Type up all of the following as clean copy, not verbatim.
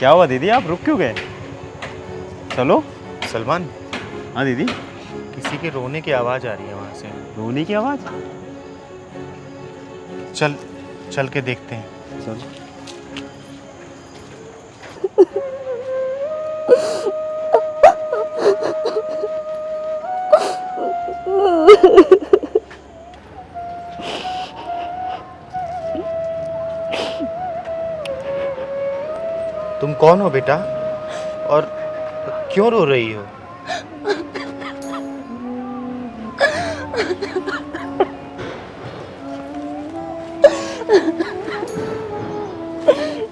क्या हुआ दीदी, आप रुक क्यों गए? चलो। सलमान, हाँ दीदी। किसी के रोने की आवाज़ आ रही है वहाँ से। रोने की आवाज़? चल चल के देखते हैं। चलो। तुम कौन हो बेटा, और क्यों रो रही हो?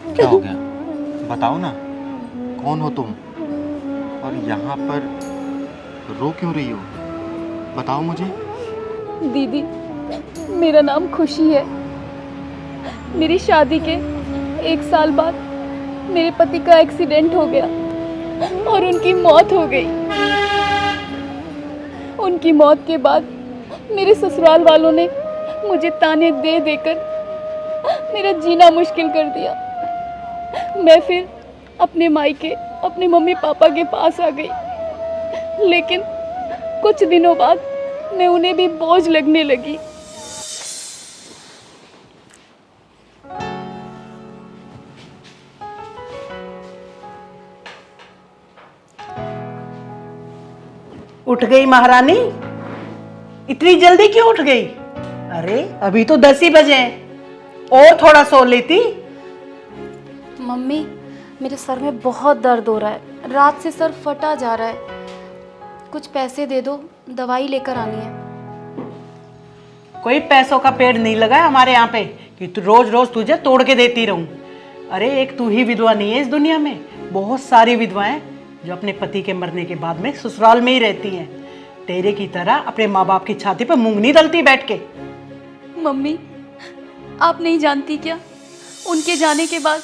क्या हो गया, बताओ ना, कौन हो तुम और यहाँ पर रो क्यों रही हो? बताओ मुझे। दीदी, मेरा नाम खुशी है। मेरी शादी के 1 साल बाद मेरे पति का एक्सीडेंट हो गया और उनकी मौत हो गई। उनकी मौत के बाद मेरे ससुराल वालों ने मुझे ताने दे देकर मेरा जीना मुश्किल कर दिया। मैं फिर अपने मायके, अपने मम्मी पापा के पास आ गई, लेकिन कुछ दिनों बाद मैं उन्हें भी बोझ लगने लगी। उठ गई महारानी? इतनी जल्दी क्यों उठ गई? अरे अभी तो 10 ही बजे हैं, और थोड़ा सो लेती। मम्मी, मेरे सर में बहुत दर्द हो रहा है, रात से सर फटा जा रहा है। कुछ पैसे दे दो, दवाई लेकर आनी है। कोई पैसों का पेड़ नहीं लगा है हमारे यहाँ पे कि तू रोज रोज तुझे तोड़ के देती रहूं। अरे एक तू ही विधवा नहीं है इस दुनिया में, बहुत सारी विधवाएं जो अपने पति के मरने के बाद में ससुराल में ही रहती हैं, तेरे की तरह अपने माँ बाप की छाती पर मूंग नहीं दलती बैठ के। मम्मी, आप नहीं जानती क्या, उनके जाने के बाद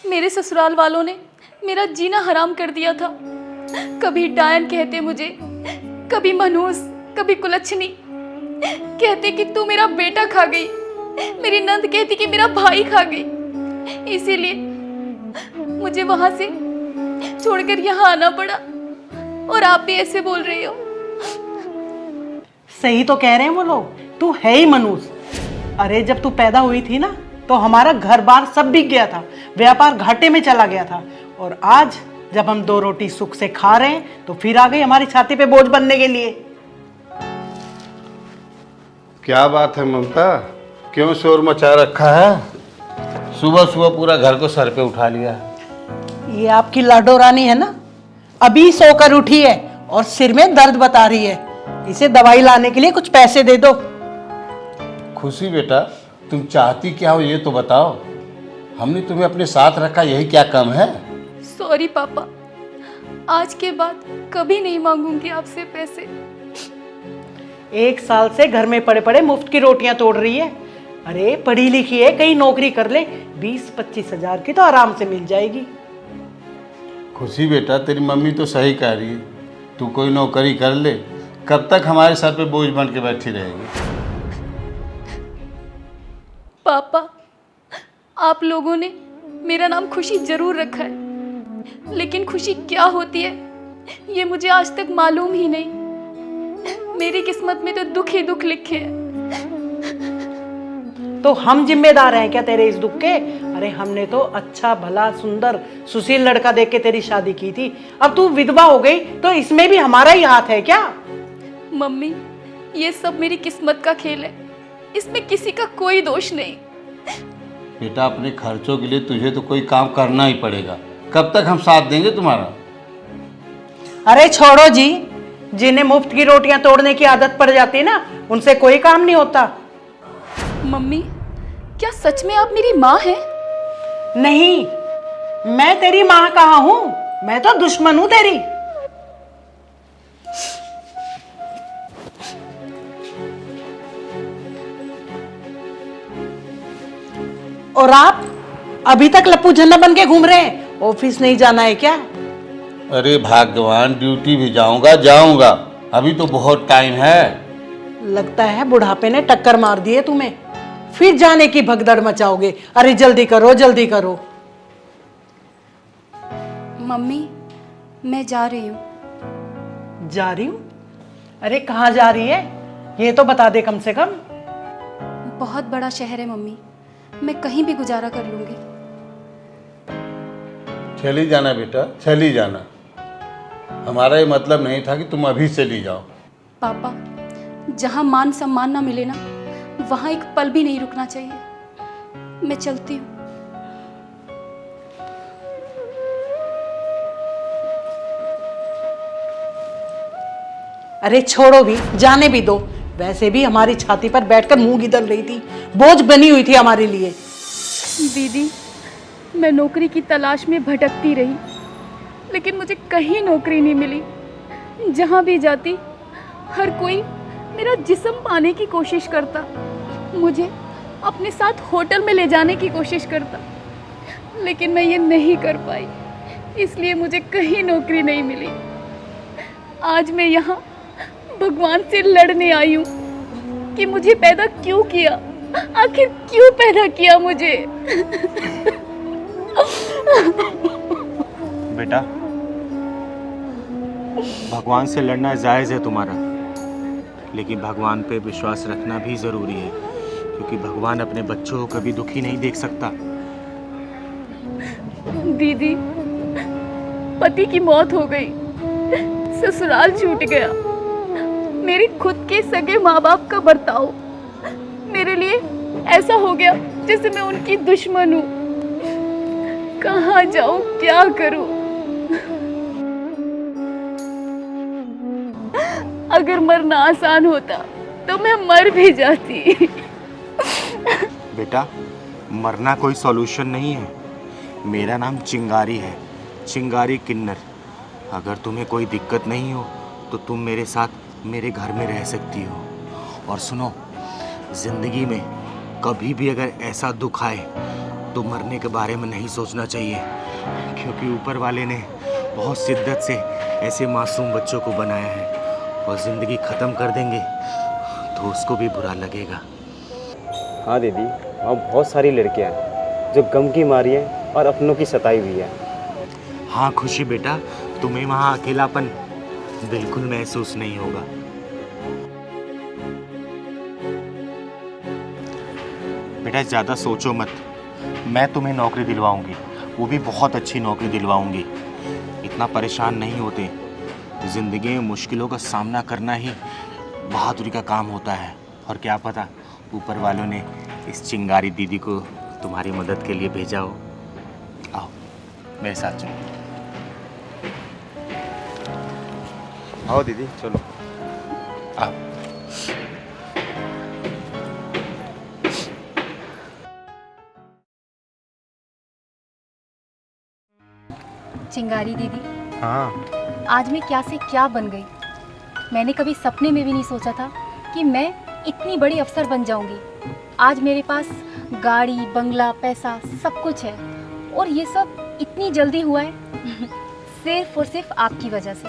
मेरे ससुराल वालों ने मेरा जीना हराम कर दिया था। कभी डायन कहते मुझे, कभी मनहूस, कभी कुलच्छनी। कहते कि तू मेरा बेटा खा गई। मेरी नंद कहती कि मेरा भाई खा गई। इसीलिए मुझे वहां से छोड़कर यहाँ आना पड़ा, और आप भी ऐसे बोल रही हो। सही तो कह रहे हैं वो लोग, तू है ही मनूस। अरे जब तू पैदा हुई थी ना, तो हमारा घर बार सब बिक गया था, व्यापार घाटे में चला गया था, और आज जब हम 2 रोटी सुख से खा रहे हैं तो फिर आ गई हमारी छाती पे बोझ बनने के लिए। क्या बात है ममता, क्यों शोर मचा रखा है? सुबह सुबह पूरा घर को सर पे उठा लिया। ये आपकी लाडो रानी है ना, अभी सोकर उठी है और सिर में दर्द बता रही है। इसे दवाई लाने के लिए कुछ पैसे दे दो। खुशी बेटा, तुम चाहती क्या हो ये तो बताओ। हमने तुम्हें अपने साथ रखा, यही क्या कम है? सॉरी पापा, आज के बाद कभी नहीं मांगूंगी आपसे पैसे। 1 साल से घर में पड़े पड़े मुफ्त की रोटियां तोड़ रही है। अरे पढ़ी लिखी है, कहीं नौकरी कर ले, 20-25 हजार की तो आराम से मिल जाएगी। खुशी बेटा, तेरी मम्मी तो सही कह रही है, तू कोई नौकरी कर ले, कब तक हमारे सर पे बोझ बन के बैठी रहेगी? पापा, आप लोगों ने मेरा नाम खुशी जरूर रखा है, लेकिन खुशी क्या होती है ये मुझे आज तक मालूम ही नहीं। मेरी किस्मत में तो दुख ही दुख लिखे हैं। तो हम जिम्मेदार हैं क्या तेरे इस दुख के? अरे हमने तो अच्छा भला सुंदर सुशील लड़का देख के तेरी शादी की थी, अब तू विधवा हो गई तो इसमें भी हमारा ही हाथ है क्या? मम्मी, ये सब मेरी किस्मत का खेल है, इसमें किसी का कोई दोष नहीं। बेटा, अपने खर्चों के लिए तुझे तो कोई काम करना ही पड़ेगा, कब तक हम साथ देंगे तुम्हारा? अरे छोड़ो जी, जिन्हें मुफ्त की रोटियां तोड़ने की आदत पड़ जाती है ना, उनसे कोई काम नहीं होता। मम्मी, क्या सच में आप मेरी माँ हैं? नहीं, मैं तेरी माँ कहाँ हूं, मैं तो दुश्मन हूं तेरी। और आप अभी तक लप्पू झन्ना बन के घूम रहे हैं, ऑफिस नहीं जाना है क्या? अरे भगवान, ड्यूटी भी जाऊंगा, अभी तो बहुत टाइम है। लगता है बुढ़ापे ने टक्कर मार दी है तुम्हें, फिर जाने की भगदड़ मचाओगे। अरे जल्दी करो जल्दी करो। मम्मी, मैं जा रही हूँ। जा रही हूँ? अरे कहाँ जा रही है, ये तो बता दे कम से कम। बहुत बड़ा शहर है मम्मी, मैं कहीं भी गुजारा कर लूँगी। चली जाना बेटा, चली जाना। हमारा ये मतलब नहीं था कि तुम अभी चली जाओ। पापा, जहाँ मान सम्मान ना मिले ना, वहाँ एक पल भी नहीं रुकना चाहिए। मैं चलती हूँ। अरे छोड़ो भी, जाने भी दो। वैसे भी हमारी छाती पर बैठकर मुंह गिदल रही थी, बोझ बनी हुई थी हमारे लिए। दीदी, मैं नौकरी की तलाश में भटकती रही, लेकिन मुझे कहीं नौकरी नहीं मिली। जहाँ भी जाती, हर कोई मेरा जिस्म पाने की कोशिश करता, मुझे अपने साथ होटल में ले जाने की कोशिश करता, लेकिन मैं ये नहीं कर पाई, इसलिए मुझे कहीं नौकरी नहीं मिली। आज मैं यहाँ भगवान से लड़ने आई हूँ कि मुझे पैदा क्यों किया, आखिर क्यों पैदा किया मुझे। बेटा, भगवान से लड़ना जायज़ है तुम्हारा, लेकिन भगवान पे विश्वास रखना भी ज़रूरी है, क्योंकि भगवान अपने बच्चों को कभी दुखी नहीं देख सकता। दीदी, पति की मौत हो गई, ससुराल छूट गया, मेरे खुद के सगे माँ बाप का बर्ताव मेरे लिए ऐसा हो गया जैसे मैं उनकी दुश्मन हूँ। कहाँ जाऊँ, क्या करूँ? अगर मरना आसान होता तो मैं मर भी जाती। बेटा, मरना कोई सॉल्यूशन नहीं है। मेरा नाम चिंगारी है, चिंगारी किन्नर। अगर तुम्हें कोई दिक्कत नहीं हो तो तुम मेरे साथ मेरे घर में रह सकती हो। और सुनो, ज़िंदगी में कभी भी अगर ऐसा दुख आए तो मरने के बारे में नहीं सोचना चाहिए, क्योंकि ऊपर वाले ने बहुत शिद्दत से ऐसे मासूम बच्चों को बनाया है, और ज़िंदगी ख़त्म कर देंगे तो उसको भी बुरा लगेगा। हाँ दीदी, वहाँ बहुत सारी लड़कियाँ हैं जो गम की मारी हैं और अपनों की सताई हुई है। हाँ खुशी बेटा, तुम्हें वहाँ अकेलापन बिल्कुल महसूस नहीं होगा। बेटा ज़्यादा सोचो मत, मैं तुम्हें नौकरी दिलवाऊंगी, वो भी बहुत अच्छी नौकरी दिलवाऊंगी। इतना परेशान नहीं होते। ज़िंदगी में मुश्किलों का सामना करना ही बहादुरी का काम होता है। और क्या पता ऊपर वालों ने इस चिंगारी दीदी को तुम्हारी मदद के लिए भेजा हो। आओ मेरे साथ चलो। आओ दीदी, चलो। आओ। चिंगारी दीदी, हाँ, आज मैं क्या से क्या बन गई। मैंने कभी सपने में भी नहीं सोचा था कि मैं इतनी बड़ी अफसर बन जाऊंगी। आज मेरे पास गाड़ी, बंगला, पैसा सब कुछ है, और ये सब इतनी जल्दी हुआ है सिर्फ और सिर्फ आपकी वजह से।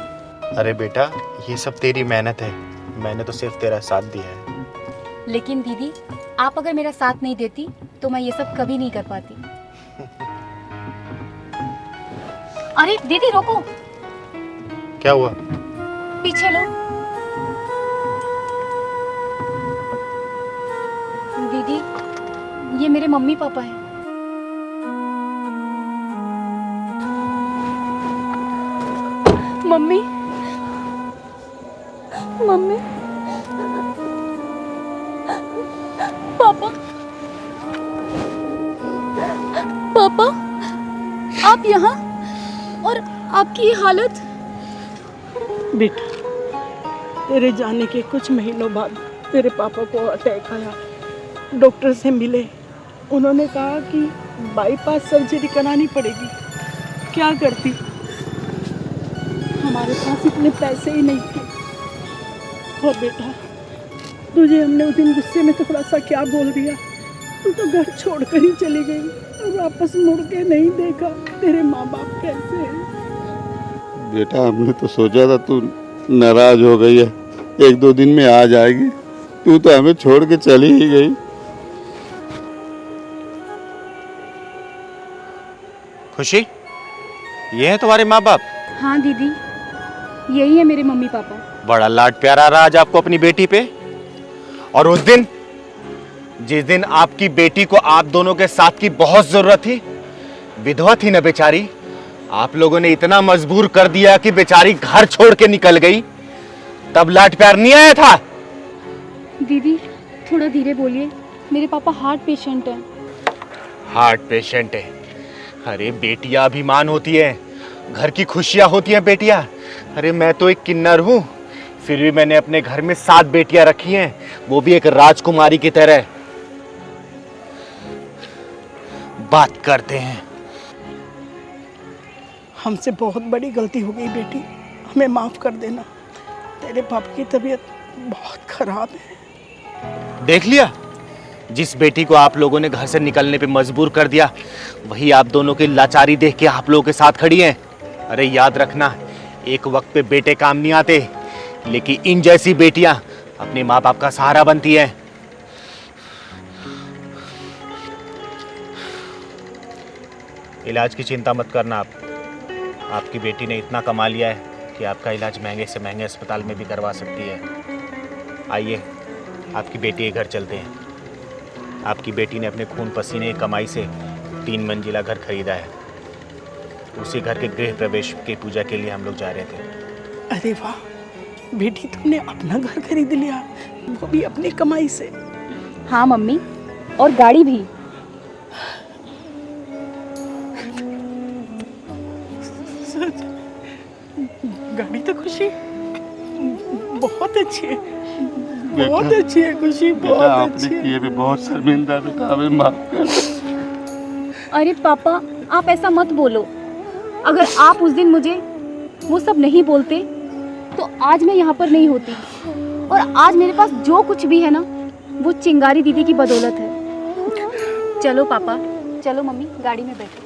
अरे बेटा, ये सब तेरी मेहनत है, मैंने तो सिर्फ तेरा साथ दिया है। लेकिन दीदी, आप अगर मेरा साथ नहीं देती तो मैं ये सब कभी नहीं कर पाती। अरे दीदी रोको, क्या हुआ? पीछे लो। दीदी, ये मेरे मम्मी पापा हैं। मम्मी, मम्मी, पापा, पापा, आप यहाँ, और आपकी ये हालत। बेटा, तेरे जाने के कुछ महीनों बाद तेरे पापा को अटैक आया। डॉक्टर से मिले, उन्होंने कहा कि बाईपास सर्जरी करानी पड़ेगी। क्या करती, हमारे पास इतने पैसे ही नहीं थे। और बेटा, तुझे हमने उस दिन गुस्से में थोड़ा सा क्या बोल दिया, तू तो घर छोड़कर ही चली गई और वापस मुड़ के नहीं देखा। तेरे माँ बाप कैसे हैं? बेटा, हमने तो सोचा था तू नाराज हो गई है, एक दो दिन में आ जाएगी। तू तो हमें छोड़ के चली ही गई। खुशी, ये हैं तुम्हारे माँ बाप? हाँ दीदी, यही है मेरे मम्मी पापा। बड़ा लाड प्यार आ रहा आज आपको अपनी बेटी पे। और उस दिन, जिस दिन आपकी बेटी को आप दोनों के साथ की बहुत जरूरत थी, विधवा थी ना बेचारी, आप लोगों ने इतना मजबूर कर दिया कि बेचारी घर छोड़ के निकल गई, तब लाड प्यार नहीं आया था? दीदी थोड़ा धीरे बोलिए, मेरे पापा हार्ट पेशेंट हैं। हार्ट पेशेंट है? अरे बेटियां अभिमान होती है, घर की खुशियां होती हैं बेटियां। अरे मैं तो एक किन्नर हूं, फिर भी मैंने अपने घर में 7 बेटियां रखी हैं, वो भी एक राजकुमारी की तरह। बात करते हैं। हमसे बहुत बड़ी गलती हो गई बेटी, हमें माफ़ कर देना। तेरे पापा की तबीयत बहुत खराब है। देख लिया, जिस बेटी को आप लोगों ने घर से निकलने पे मजबूर कर दिया, वही आप दोनों की लाचारी देख के आप लोगों के साथ खड़ी हैं। अरे याद रखना, एक वक्त पे बेटे काम नहीं आते, लेकिन इन जैसी बेटियां अपने माँ बाप का सहारा बनती हैं। इलाज की चिंता मत करना आप। आपकी बेटी ने इतना कमा लिया है कि आपका इलाज महंगे से महंगे अस्पताल में भी करवा सकती है। आइए, आपकी बेटी के घर चलते हैं। आपकी बेटी ने अपने खून पसीने की कमाई से 3 मंजिला घर खरीदा है। उसी घर के गृह प्रवेश की पूजा के लिए हम लोग जा रहे थे। अरे वाह बेटी, तुमने अपना घर खरीद लिया, वो भी अपनी कमाई से। हाँ मम्मी, और गाड़ी भी। सच? गाड़ी तो खुशी बहुत अच्छी है, बहुत अच्छी है खुशी, बेटा बहुत आपने अच्छी है। किए पे बहुत शर्मिंदा, बेटा हमें माफ कर। अरे पापा, आप ऐसा मत बोलो। अगर आप उस दिन मुझे वो सब नहीं बोलते तो आज मैं यहाँ पर नहीं होती। और आज मेरे पास जो कुछ भी है ना, वो चिंगारी दीदी की बदौलत है। चलो पापा, चलो मम्मी, गाड़ी में बैठो।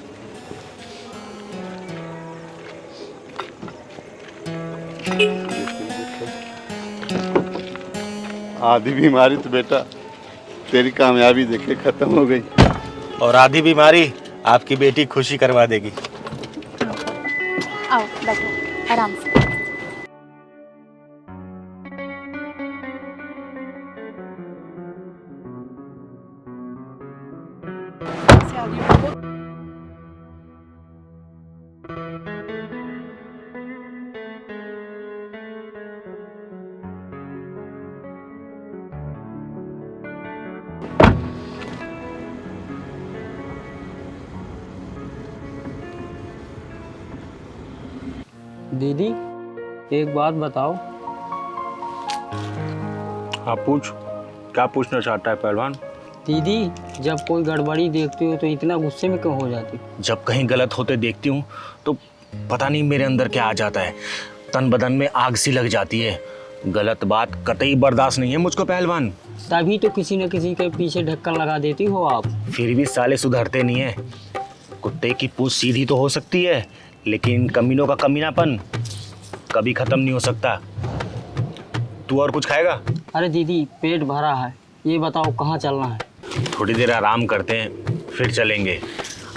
आधी बीमारी तो बेटा तेरी कामयाबी देखे खत्म हो गई, और आधी बीमारी आपकी बेटी खुशी करवा देगी। आओ बैठो आराम से। दीदी एक बात बताओ। हाँ पूछ, क्या पूछना चाहता है पहलवान? दीदी जब कोई गड़बड़ी देखती हो तो इतना गुस्से में क्यों हो जाती? जब कहीं गलत होते देखती हूँ तो पता नहीं मेरे अंदर क्या आ जाता है, तन बदन में आग सी लग जाती है। गलत बात कतई बर्दाश्त नहीं है मुझको पहलवान। तभी तो किसी न किसी के पीछे ढक्कन लगा देती हो आप। फिर भी साले सुधरते नहीं है। कुत्ते की पूंछ सीधी तो हो सकती है, लेकिन कमीनों का कमीनापन कभी खत्म नहीं हो सकता। तू और कुछ खाएगा? अरे दीदी पेट भरा है, ये बताओ कहाँ चलना है? थोड़ी देर आराम करते हैं फिर चलेंगे।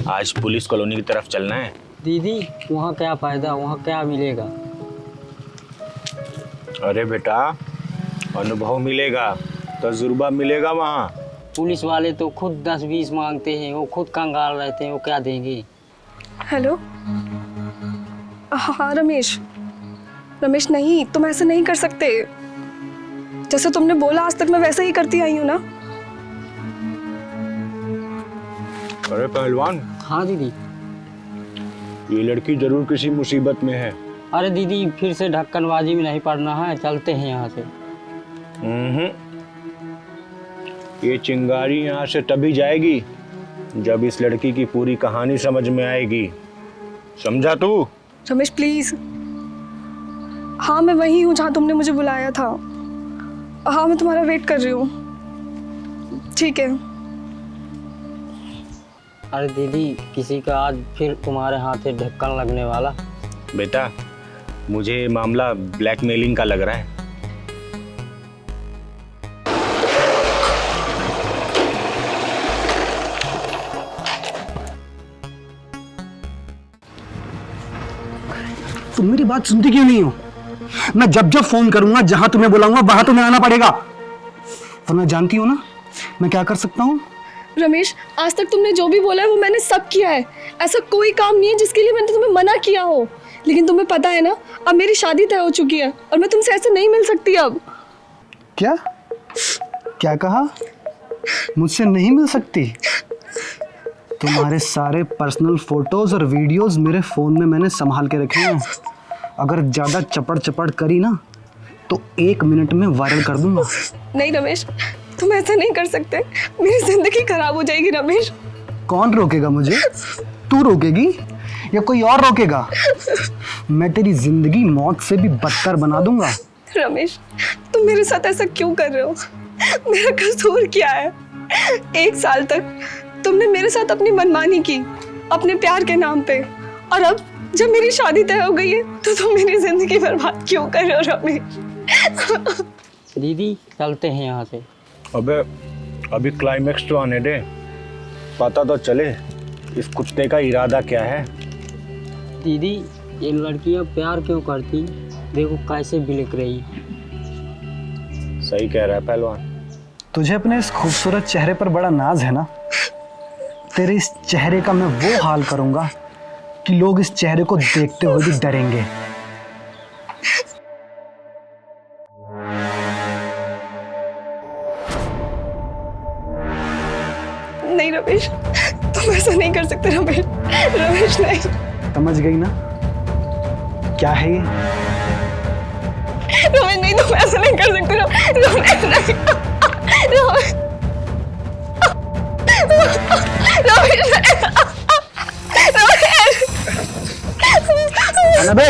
आज पुलिस कॉलोनी की तरफ चलना है। दीदी वहाँ क्या फ़ायदा, वहाँ क्या मिलेगा? अरे बेटा, अनुभव मिलेगा, तजुर्बा मिलेगा वहाँ। पुलिस वाले तो खुद 10-20 मांगते हैं, वो खुद कंगाल रहते हैं, वो क्या देंगे? हेलो, हाँ रमेश, रमेश नहीं, तुम ऐसे नहीं कर सकते। जैसे तुमने बोला आज तक मैं वैसे ही करती आई हूँ ना। अरे पहलवान, हाँ दीदी। ये लड़की जरूर किसी मुसीबत में है। अरे दीदी फिर से ढक्कनबाजी में नहीं पड़ना है, चलते हैं यहाँ से। ये चिंगारी यहाँ से तभी जाएगी जब इस लड़की की पूरी कहानी समझ में आएगी, समझा तू? रमेश प्लीज, हाँ मैं वही हूँ जहाँ तुमने मुझे बुलाया था। हाँ मैं तुम्हारा वेट कर रही हूँ, ठीक है। अरे दीदी किसी का आज फिर तुम्हारे हाथ से ढक्कन लगने वाला। बेटा मुझे मामला ब्लैकमेलिंग का लग रहा है। तुम मेरी बात सुनती क्यों नहीं हो? मैं जब जब फोन करूंगा, जहां तुम्हें बुलाऊंगा वहां तुम्हें आना पड़ेगा, वरना जानती हो ना मैं क्या कर सकता हूँ। रमेश, आज तक तुमने जो भी बोला है वो मैंने सब किया है। ऐसा कोई काम नहीं है जिसके लिए मैंने तुम्हें मना किया हो। लेकिन तुम्हें पता है ना, अब मेरी शादी तय हो चुकी है और मैं तुमसे ऐसे नहीं मिल सकती अब। क्या क्या कहा? मुझसे नहीं मिल सकती? तुम्हारे सारे पर्सनल फोटोज और वीडियोस मेरे फोन में मैंने संभाल के रखे हैं। अगर ज्यादा चपड़ चपड़ करी ना तो 1 मिनट में वायरल कर दूंगा। नहीं रमेश, तुम ऐसा नहीं कर सकते। मेरी जिंदगी खराब हो जाएगी रमेश। कौन रोकेगा मुझे? तू रोकेगी या कोई और रोकेगा? मैं तेरी जिंदगी मौत से भी बदतर बना दूंगा। रमेश, तुम मेरे साथ ऐसा क्यों कर रहे हो? मेरा कसूर क्या है? 1 साल तक तुमने मेरे साथ अपनी मनमानी की अपने प्यार के नाम पे, और अब जब मेरी शादी तय हो गई है तो तुम मेरी जिंदगी बर्बाद क्यों कर रहे हो रमेश? दीदी चलते हैं यहाँ से। अबे अभी क्लाइमेक्स तो आने दे, पता तो चले इस कुत्ते का इरादा क्या है। दीदी ये लड़कियाँ प्यार क्यों करती, देखो कैसे बिलक रही। सही कह रहा है पहलवान। तुझे अपने इस खूबसूरत चेहरे पर बड़ा नाज है ना? तेरे इस चेहरे का मैं वो हाल करूंगा कि लोग इस चेहरे को देखते हुए भी डरेंगे। नहीं रमेश, तुम ऐसा नहीं कर सकते रमेश। रमेश नहीं। समझ गई ना क्या है ये? रमेश नहीं, तुम ऐसा नहीं कर सकते। रमेश नहीं। रमेश अनबे,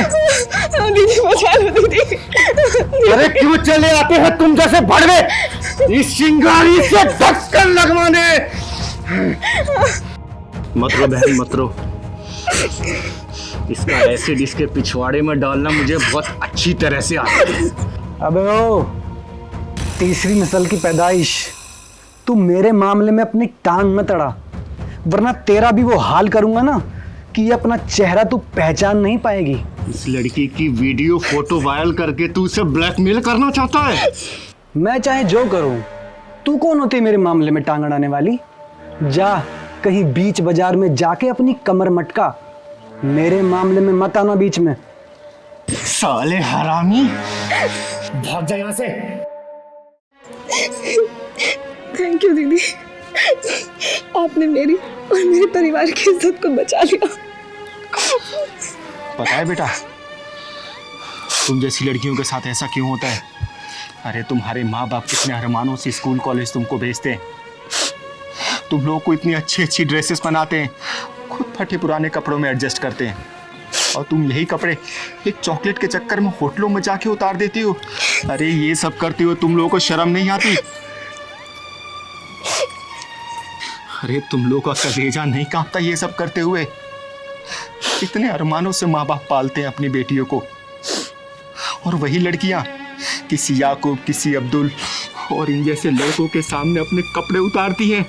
दीदी बचा लो दीदी। अरे क्यों चले आते हैं तुम जैसे भड़वे इस चिंगारी से ढक्कन लगवाने? मत रो बहन मत रो, इसका एसिड इसके पिछवाड़े में डालना मुझे बहुत अच्छी तरह से आता है। अबे ओ, तीसरी नस्ल की पैदाइश, तू मेरे मामले में अपनी टांग में तड़ा, वरना तेरा भी वो हाल करूंगा ना कि ये अपना चेहरा तू पहचान नहीं पाएगी। इस लड़की की वीडियो फोटो वायरल करके तू उसे ब्लैकमेल करना चाहता है? मैं चाहे जो करूं, तू कौन होती है मेरे मामले में टांग अड़ाने वाली? जा कहीं बीच बाजार में जाके अपनी कमर मटका, मेरे मामले में मत आना बीच में। साले हरामी, भाग जा यहाँ से। थैंक यू दीदी, आपने मेरी और मेरे परिवार की इज्जत को बचा लिया। पता है बेटा तुम जैसी लड़कियों के साथ ऐसा क्यों होता है? अरे तुम्हारे माँ बाप कितने अरमानों से स्कूल कॉलेज तुमको भेजते हैं, तुम लोगों को इतनी अच्छी अच्छी ड्रेसेस बनाते हैं, खुद फटे पुराने कपड़ों में एडजस्ट करते हैं, और तुम यही कपड़े एक चॉकलेट के चक्कर में होटलों में जाके उतार देती हो। अरे ये सब करती हो, तुम लोगों को शर्म नहीं आती? अरे तुम लोगों का कलेजा नहीं कांपता ये सब करते हुए? इतने अरमानों से माँ बाप पालते हैं अपनी बेटियों को, और वही लड़कियां किसी याकूब, किसी अब्दुल और इन जैसे लड़कों के सामने अपने कपड़े उतारती हैं।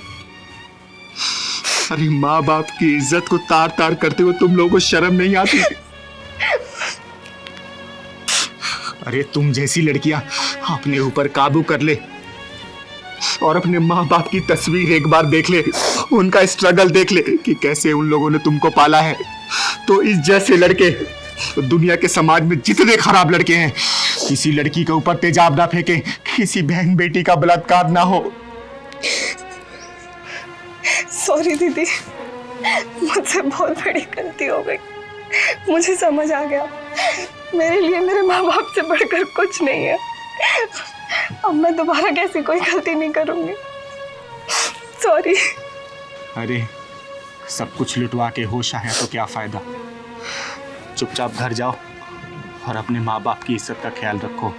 अरे माँ बाप की इज्जत को तार तार करते हुए तुम लोगों को शर्म नहीं आती? अरे तुम जैसी लड़कियां अपने ऊपर काबू कर ले और अपने माँ बाप की तस्वीर एक बार देख ले, उनका स्ट्रगल देख ले कि कैसे उन लोगों ने तुमको पाला है, तो इस जैसे लड़के दुनिया के समाज में जितने खराब लड़के हैं, किसी लड़की के ऊपर तेजाब ना फेंके, किसी बहन बेटी का बलात्कार ना हो। सॉरी दीदी, मुझसे बहुत बड़ी गलती हो गई। मुझे समझ आ गया मेरे लिए मेरे माँ बाप से बढ़कर कुछ नहीं है। अब मैं दोबारा कैसी कोई गलती नहीं करूंगी। सॉरी। अरे सब कुछ लुटवा के होश आया तो क्या फायदा? चुपचाप घर जाओ और अपने माँ बाप की इज्जत का ख्याल रखो,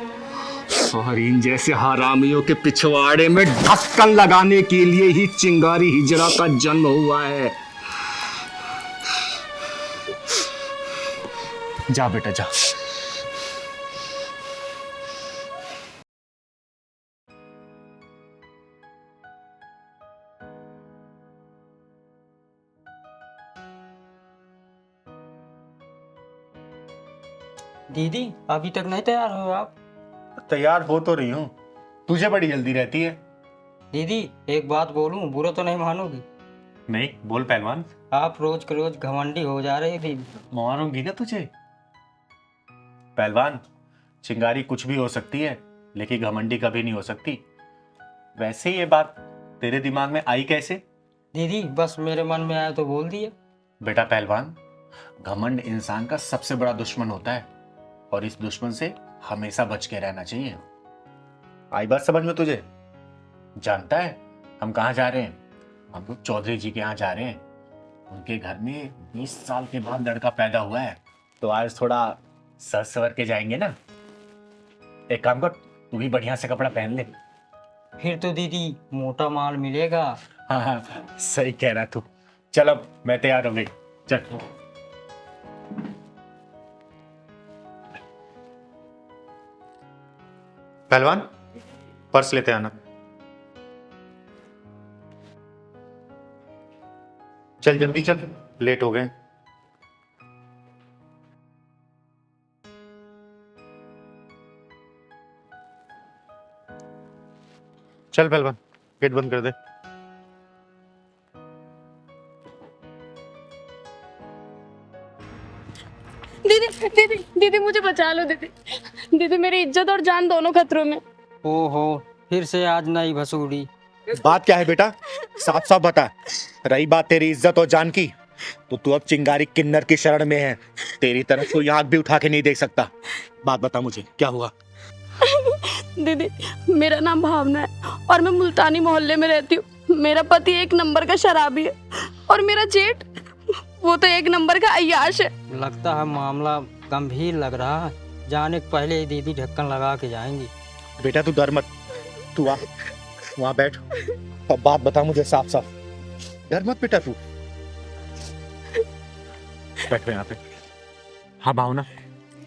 और इन जैसे हरामियों के पिछवाड़े में ढक्कन लगाने के लिए ही चिंगारी हिजरा का जन्म हुआ है। जा बेटा जा। दीदी अभी तक नहीं तैयार हो आप? तैयार हो तो रही हूँ, तुझे बड़ी जल्दी रहती है। दीदी एक बात बोलूं, बुरा तो नहीं मानोगी? नहीं, बोल पहलवान। आप रोज के रोज घमंडी हो जा रहे हैं दीदी। मारूंगी ना तुझे। पहलवान, चिंगारी कुछ भी हो सकती है, लेकिन घमंडी कभी नहीं हो सकती। वैसे ये बात तेरे दिमाग में आई कैसे? दीदी बस मेरे मन में आया तो बोल दिया। बेटा पहलवान, घमंड इंसान का सबसे बड़ा दुश्मन होता है और इस दुश्मन से हमेशा बच के रहना चाहिए। आई बात समझ में तुझे? जानता है हम कहाँ जा रहे हैं? हम लोग चौधरी जी के यहाँ जा रहे हैं। उनके घर में 20 साल के बाद लड़का पैदा हुआ है, तो आज थोड़ा सज सवर के जाएंगे ना। एक काम कर, तू भी बढ़िया से कपड़ा पहन ले। फिर तो दीदी मोटा माल मिलेगा। हाँ हाँ, सही कह रहा तू। चल अब मैं तैयार हो गई, चल। पहलवान, पर्स लेते आना। चल जल्दी चल, लेट हो गए। चल पहलवान, गेट बंद कर दे। दीदी दीदी दीदी मुझे बचा लो दीदी। दीदी मेरी इज्जत और जान दोनों खतरों में। ओहो, फिर से आज नई भसूड़ी। बात क्या है बेटा, साफ साफ बता। रही बात तेरी इज्जत और जान की, तो तू अब चिंगारी किन्नर की शरण में है। तेरी तरफ कोई आंख भी उठा के नहीं देख सकता। बात बता मुझे, क्या हुआ? दीदी मेरा नाम भावना है और मैं मुल्तानी मोहल्ले में रहती हूँ। मेरा पति एक नंबर का शराबी है और मेरा जेठ वो तो एक नंबर का अय्याश है। लगता है मामला गंभीर लग रहा है। जाने के पहले ही दीदी ढक्कन लगा के जाएंगी। बेटा तू डर मत, तू आ वहां बैठ और बात बता मुझे साफ साफ। डर मत बेटा तू। बैठ यहाँ पे। हाँ भावना,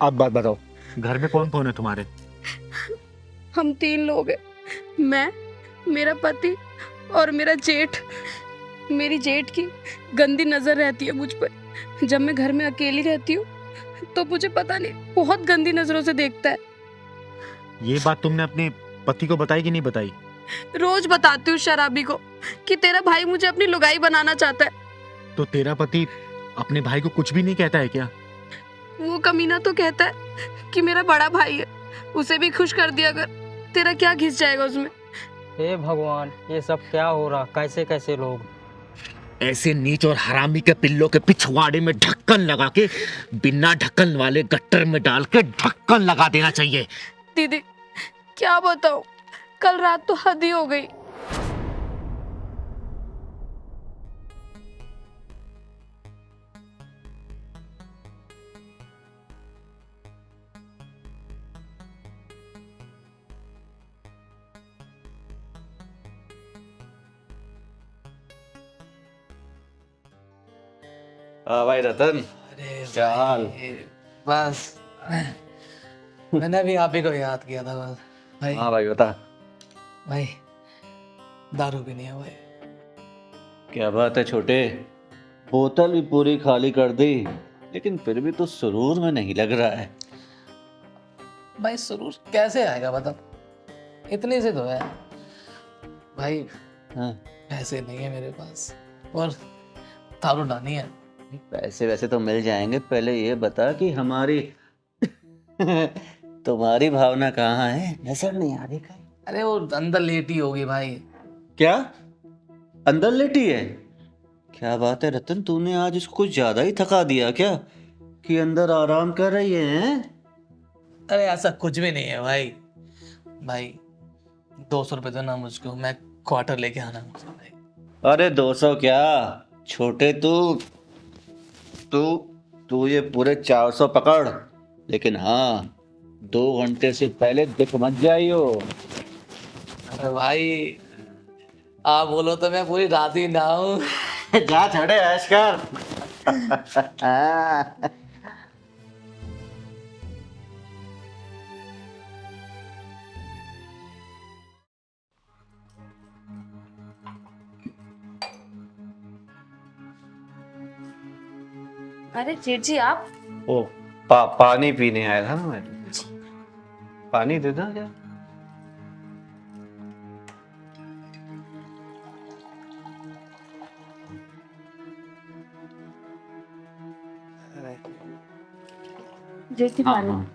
अब बात बताओ, घर में कौन कौन है तुम्हारे? हम 3 लोग हैं, मैं, मेरा पति और मेरा जेठ। मेरी जेठ की गंदी नजर रहती है मुझ पर। जब मैं घर में अकेली रहती हूँ तो मुझे पता नहीं बहुत गंदी नजरों से देखता है। ये बात तुमने अपने पति को बताई कि नहीं बताई? रोज बताती हूँ शराबी को कि तेरा भाई मुझे अपनी लुगाई बनाना चाहता है। तो तेरा पति अपने भाई को कुछ भी नहीं कहता है क्या? वो कमीना तो कहता है कि मेरा बड़ा भाई है, उसे भी खुश कर दिया अगर, तेरा क्या घिस जाएगा उसमें। हे भगवान, ये सब क्या हो रहा? कैसे कैसे लोग। ऐसे नीच और हरामी के पिल्लों के पिछवाड़े में ढक्कन लगा के बिना ढक्कन वाले गट्टर में डाल के ढक्कन लगा देना चाहिए। दीदी क्या बताऊं, कल रात तो हद ही हो गई। भाई रतन, क्या हाल? बस मैंने भी आप ही को याद किया था बस भाई। हाँ भाई बता। भाई दारू भी नहीं है भाई। क्या बात है छोटे, बोतल भी पूरी खाली कर दी, लेकिन फिर भी तो सुरूर में नहीं लग रहा है। भाई सुरूर कैसे आएगा बता, इतने से तो है भाई। हाँ। पैसे नहीं है मेरे पास और दारू लानी है। पैसे वैसे तो मिल जाएंगे, पहले ये बता कि हमारी तुम्हारी भावना कहाँ है? नजर नहीं आ रही कहीं। अरे वो अंदर लेटी होगी भाई। क्या अंदर लेटी है? क्या बात है रतन, तूने आज इसको कुछ ज्यादा ही थका दिया क्या कि अंदर आराम कर रही है? अरे ऐसा कुछ भी नहीं है भाई। भाई 200 रुपये दो ना मुझको, मैं क्वार्टर लेके आना मुझे भाई। अरे 200 क्या छोटे, तू ये पूरे 400 पकड़, लेकिन हाँ 2 घंटे से पहले दिख मत जाइयो। अरे भाई आप बोलो तो मैं पूरी रात ही ना हूँ। जा छोड़े ऐश कर। अरे जेठ जी आप? ओ पानी पीने आया था ना मैं। पानी दे दो क्या? जैसे पानी।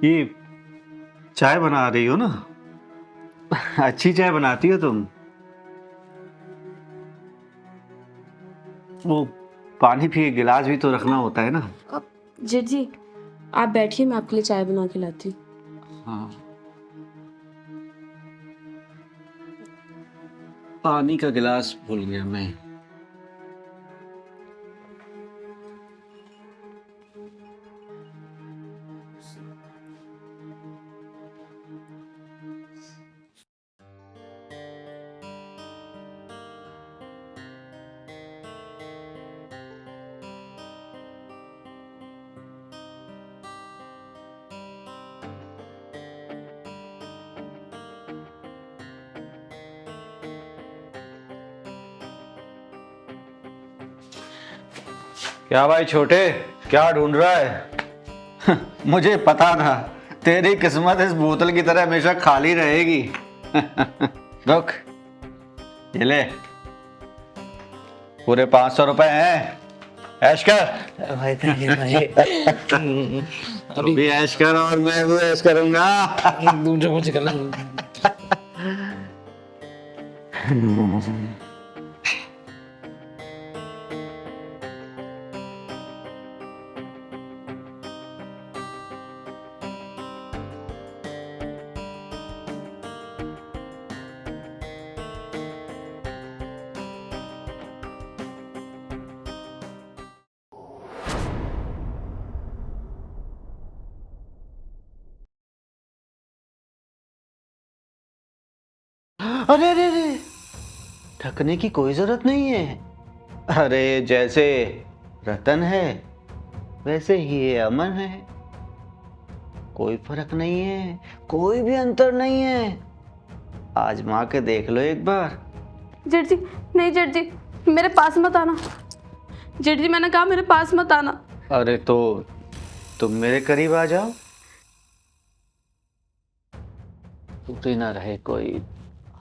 ये चाय बना रही हो ना? अच्छी चाय बनाती हो तुम। वो पानी भी गिलास भी तो रखना होता है ना। जेठ जी आप बैठिए, मैं आपके लिए चाय बना के लाती हूँ। हाँ, पानी का गिलास भूल गया मैं। क्या भाई छोटे, क्या ढूंढ रहा है? मुझे पता था तेरी किस्मत इस बोतल की तरह हमेशा खाली रहेगी। रुक, ये ले, पूरे 500 रुपए हैं, ऐश कर। भाई भाई तू भी ऐश कर और मैं भी ऐश करूंगा। दूसरा कुछ करना। अरे अरे अरे, ढकने की कोई जरूरत नहीं है। अरे जैसे रतन है वैसे ही ये अमन है, कोई फर्क नहीं है, कोई भी अंतर नहीं है। आजमा के देख लो एक बार। जेठ जी नहीं, जेठ जी मेरे पास मत आना। जेठ जी मैंने कहा मेरे पास मत आना। अरे तो तुम मेरे करीब आ जाओ, टूटे ना रहे कोई,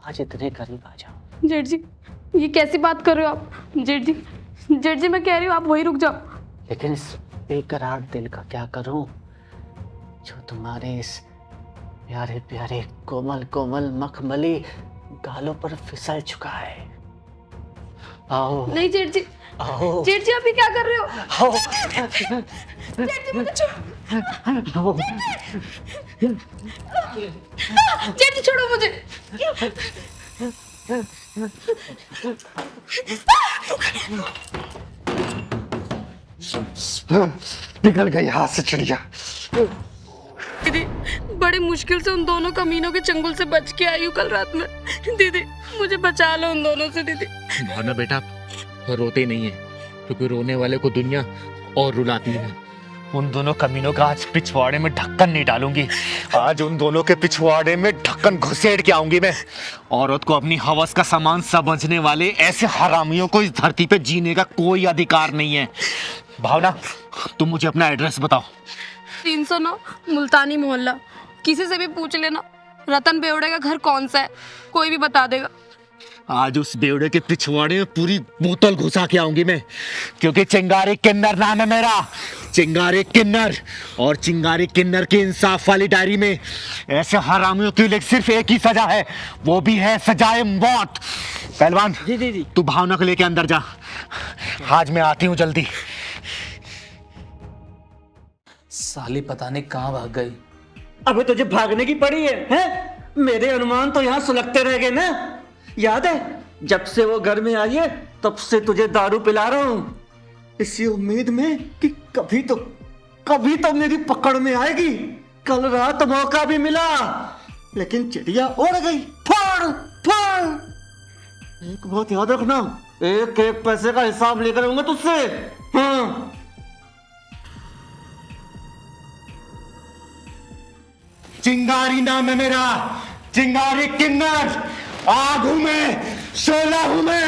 आज इतने करीब आ जाओ। जेठ जी ये कैसी बात कर रहे हो आप? जेठ जी मैं कह रही हूँ आप वहीं रुक जाओ। लेकिन इस बेकरार दिल का क्या करूं जो तुम्हारे इस प्यारे प्यारे कोमल कोमल मखमली गालों पर फिसल चुका है। आओ। नहीं जेठ जी, आओ। जेठ जी आप ये क्या कर रहे हो? आओ। जेठ जी मुझे आओ। जेठ जी छोड़ो मुझे। निकल गई हाथ से चिड़िया। दीदी बड़ी मुश्किल से उन दोनों कमीनों के चंगुल से बच के आई हूँ कल रात में। दीदी मुझे बचा लो उन दोनों से। दीदी भावना बेटा रोते नहीं है, क्योंकि रोने वाले को दुनिया और रुलाती है। उन दोनों कमीनों का आज पिछवाड़े में ढक्कन नहीं डालूंगी। आज उन दोनों के पिछवाड़े में ढक्कन घुसेड़ के आऊंगी मैं। औरत को अपनी हवस का सामान समझने वाले ऐसे हरामियों को इस धरती पे जीने का कोई अधिकार नहीं है। भावना तुम मुझे अपना एड्रेस बताओ। 309 मुल्तानी मोहल्ला। किसी से भी पूछ लेना रतन बेवड़े का घर कौन सा है, कोई भी बता देगा। आज उस बेवड़े के पिछवाड़े में पूरी बोतल घुसा के आऊंगी मैं, क्योंकि चिंगारी किन्नर नाम है मेरा, चिंगारी किन्नर। और चिंगारी किन्नर की इंसाफ वाली डायरी में ऐसे हरामियों के लिए सिर्फ एक ही सजा है, वो भी है सजाए मौत। पहलवान जी तू भावना को लेके अंदर जा, आज मैं आती हूँ जल्दी। साली पता नहीं कहाँ भाग गई। अबे तुझे भागने की पड़ी है, हैं? मेरे अनुमान तो यहाँ सुलगते रह गए ना। याद है जब से वो घर में आई है तब से तुझे दारू पिला रहा हूँ, इसी उम्मीद में कि कभी तो मेरी पकड़ में आएगी। कल रात मौका भी मिला लेकिन चिड़िया उड़ गई। फाड़ फाड़। एक बात याद रखना, एक एक पैसे का हिसाब लेकर आऊंगा तुझसे। हाँ चिंगारी नाम है मेरा, चिंगारी किन्नर, आग हूं मैं, शोला हूं मैं,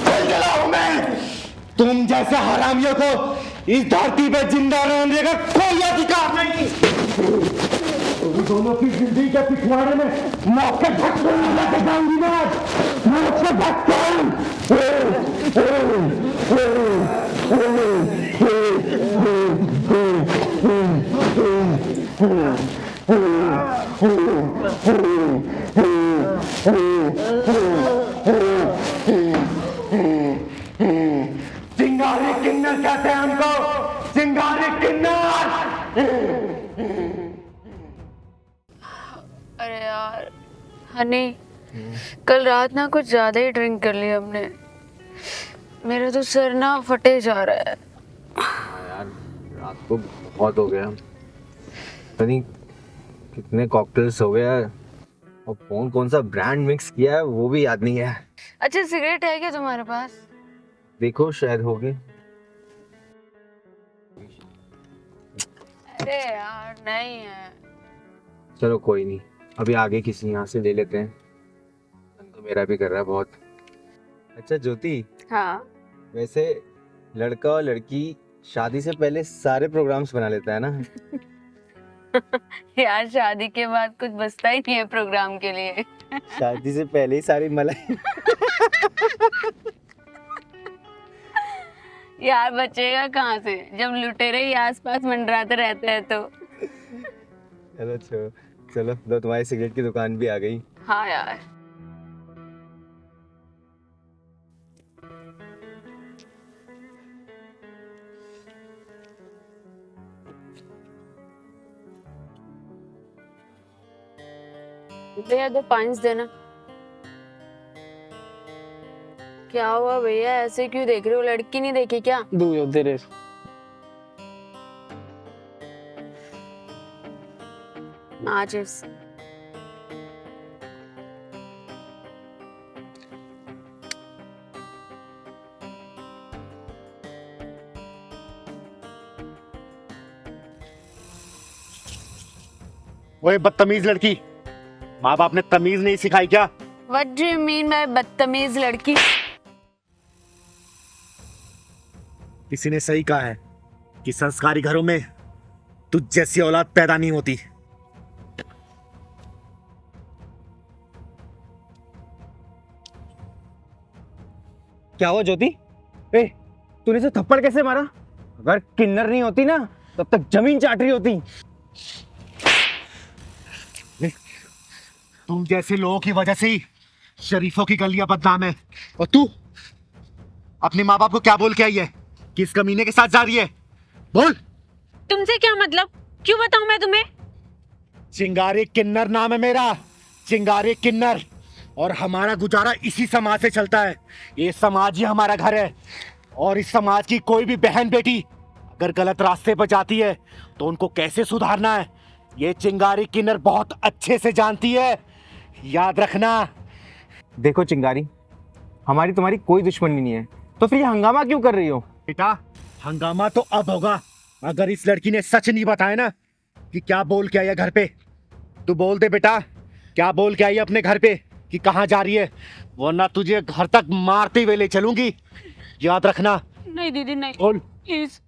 जलजला हूं मैं। तुम जैसे हरामियों को इस धरती पे जिंदा रहने का कोई अधिकार नहीं। तुम दोनों की जिंदगी के पिछवाड़े में मौत के धक्के लेके जाऊंगी मैं, मौत के चिंगारी किन्नर कहते हैं हमको, चिंगारी किन्नर। अरे यार हनी, कल रात ना कुछ ज्यादा ही ड्रिंक कर लिया हमने। मेरा तो सर ना फटे जा रहा है। यार रात को बहुत हो गया, पता नहीं कितने कॉकटेल्स हो गया और कौन कौन सा ब्रांड मिक्स किया है वो भी याद नहीं है। अच्छा सिगरेट है क्या तुम्हारे पास? देखो शायद हो गए। अरे यार नहीं है। चलो कोई नहीं, अभी आगे किसी यहाँ से ले लेते हैं, मन तो मेरा भी कर रहा है बहुत। अच्छा ज्योति, हाँ वैसे लड़का और लड़की शादी से पहले सारे प्रोग्राम्स बना लेता है ना? यार शादी के बाद कुछ बचता ही नहीं है प्रोग्राम के लिए। शादी से पहले ही सारी मलाई। यार बचेगा कहाँ से जब लुटेरे ही आसपास मंडराते रहते हैं तो। चलो चलो चलो, दो तुम्हारी सिगरेट की दुकान भी आ गई। हाँ यार भैया 2 पांच देना। क्या हुआ भैया, ऐसे क्यों देख रहे हो? लड़की नहीं देखी क्या? दो तेरे माचिस। ओए बदतमीज लड़की, माँ बाप ने तमीज नहीं सिखाई क्या? What do you mean by बदतमीज लड़की? किसी ने सही कहा है कि संस्कारी घरों में तुझ जैसी औलाद पैदा नहीं होती। क्या हुआ ज्योति? ए, तूने से थप्पड़ कैसे मारा? अगर किन्नर नहीं होती ना तब तक जमीन चाट रही होती। तुम जैसे लोगों की वजह से ही शरीफों की गलियां बदनाम है। और तू अपने माँ बाप को क्या बोल के आई है? किस कमीने के साथ जा रही है? बोल। तुमसे क्या मतलब? क्यों बताऊं मैं तुम्हें? चिंगारी किन्नर नाम है मेरा, चिंगारी किन्नर। और हमारा गुजारा इसी समाज से चलता है। ये समाज ही हमारा घर है। और इस समाज की कोई भी बहन बेटी अगर गलत रास्ते पर जाती है तो उनको कैसे सुधारना है ये चिंगारी किन्नर बहुत अच्छे से जानती है, याद रखना। देखो चिंगारी, हमारी तुम्हारी कोई दुश्मनी नहीं है, तो फिर ये हंगामा क्यों कर रही हो? बेटा हंगामा तो अब होगा अगर इस लड़की ने सच नहीं बताया ना कि क्या बोल के आई है घर पे। तू बोल दे बेटा, क्या बोल के आई है अपने घर पे कि कहाँ जा रही है, वरना तुझे घर तक मारते हुए ले चलूंगी, याद रखना। नहीं दीदी नहीं। बोल प्लीज।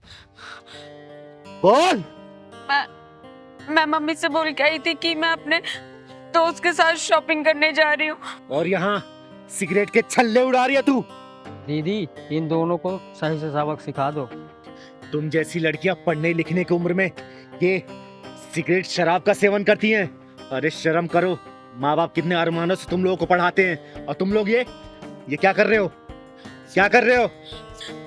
बोल। मैं मम्मी से बोल के आई थी कि मैं अपने दोस्त के साथ शॉपिंग करने जा रही हूँ। और यहाँ सिगरेट के छल्ले उड़ा रही है तू। दीदी इन दोनों को सही से सबक सिखा दो। तुम जैसी लड़कियां पढ़ने लिखने की उम्र में ये सिगरेट शराब का सेवन करती हैं। अरे शर्म करो, माँ बाप कितने अरमानों से तुम लोगों को पढ़ाते हैं और तुम लोग ये क्या कर रहे हो? क्या कर रहे हो?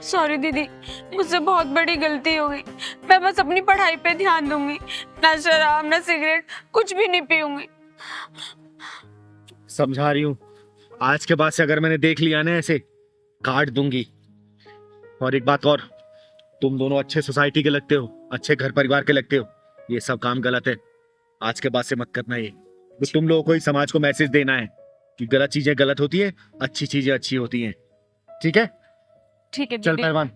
सॉरी दीदी, मुझसे बहुत बड़ी गलती हो गई। मैं बस अपनी पढ़ाई पे ध्यान दूंगी, ना शराब ना सिगरेट कुछ भी नहीं पीऊंगी। समझा रही हूँ, आज के बाद से अगर मैंने देख लिया ना ऐसे काट दूंगी। और एक बात और, तुम दोनों अच्छे सोसाइटी के लगते हो, अच्छे घर परिवार के लगते हो, ये सब काम गलत है। आज के बाद से मत करना ये। तो तुम लोगों को ही समाज को मैसेज देना है कि गलत चीजें गलत होती है, अच्छी चीजें अच्छी होती हैं। ठीक है? ठीक है चल दीदी। पहलवान।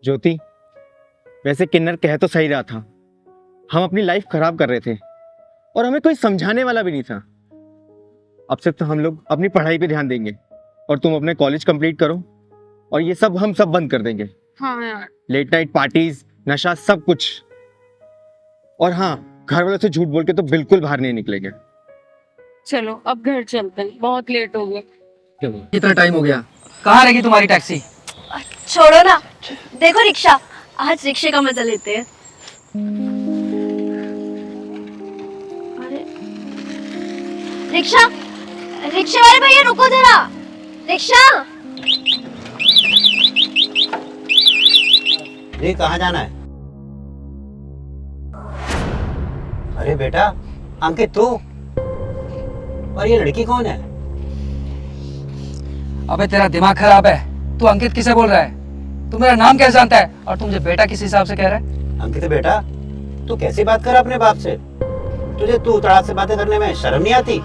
ज्योति, वैसे किन्नर कह तो सही रहा था, हम अपनी लाइफ खराब कर रहे थे और हमें कोई समझाने वाला भी नहीं था। अब से तो हम लोग अपनी पढ़ाई पे ध्यान देंगे और तुम अपने कॉलेज कंप्लीट करो और ये सब हम सब बंद कर देंगे। हाँ यार। लेट नाइट पार्टीज, नशा, सब कुछ। और हाँ, घर वालों से झूठ बोल के तो बिल्कुल बाहर नहीं निकलेंगे। चलो अब घर चलते हैं, बहुत लेट हो गया। कितना टाइम हो गया, कहाँ रहेगी तुम्हारी टैक्सी? छोड़ो ना, देखो रिक्शा, आज रिक्शे का मजा लेते हैं। अरे रिक्शा, रिक्शे वाले भैया रुको जरा। रिक्शा, ये कहाँ जाना है? अरे बेटा अंकित, तू? और ये लड़की कौन है? अबे तेरा दिमाग खराब है, तू अंकित किसे बोल रहा है? तू मेरा नाम कैसे जानता है और तू मुझे बेटा किस हिसाब से कह रहा है? अंकित बेटा, तू कैसी बात कर रहा अपने बाप से? तुझे तू तड़ाक से बातें करने में शर्म नहीं आती?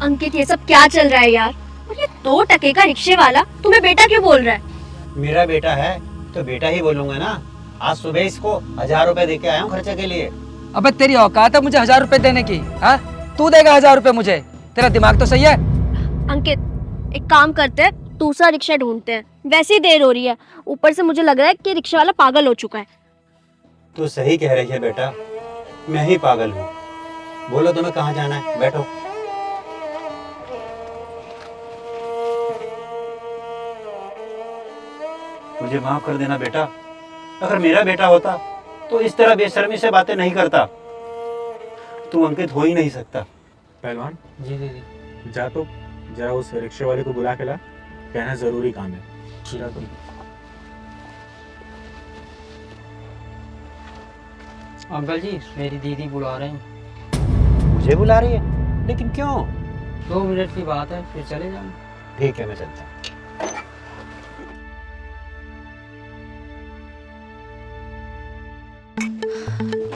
अंकित ये सब क्या चल रहा है यार? और ये 2 टके का रिक्शे वाला तुम्हें बेटा क्यों बोल रहा है? मेरा बेटा है तो बेटा ही बोलूंगा ना। आज सुबह इसको 1000 रुपए दे के आया हूँ खर्चे के लिए। अबे तेरी औकात है मुझे 1000 रुपए देने की? हाँ, तू देगा 1000 रुपए मुझे? तेरा दिमाग तो सही है? अंकित एक काम करते हैं, दूसरा रिक्शा ढूंढते हैं, वैसे ही देर हो रही है। ऊपर से मुझे लग रहा है कि रिक्शा वाला पागल हो चुका है। तू सही कह रही है बेटा, मैं ही पागल हूँ। बोलो तुम्हें कहाँ जाना है, बैठो। मुझे माफ कर देना बेटा, अगर मेरा बेटा होता तो इस तरह बेशर्मी से बातें नहीं करता। तू अंकित हो ही नहीं सकता। पहलवान जी दीदी। जा तो जरा उस रिक्शे वाले को बुला के ला, कहना जरूरी काम है। जा तुम। अंकल जी मेरी दीदी बुला रहे हैं। मुझे बुला रही है? लेकिन क्यों? 2 मिनट की बात है, फिर चले जाना। ठीक है, मैं चलता हूँ।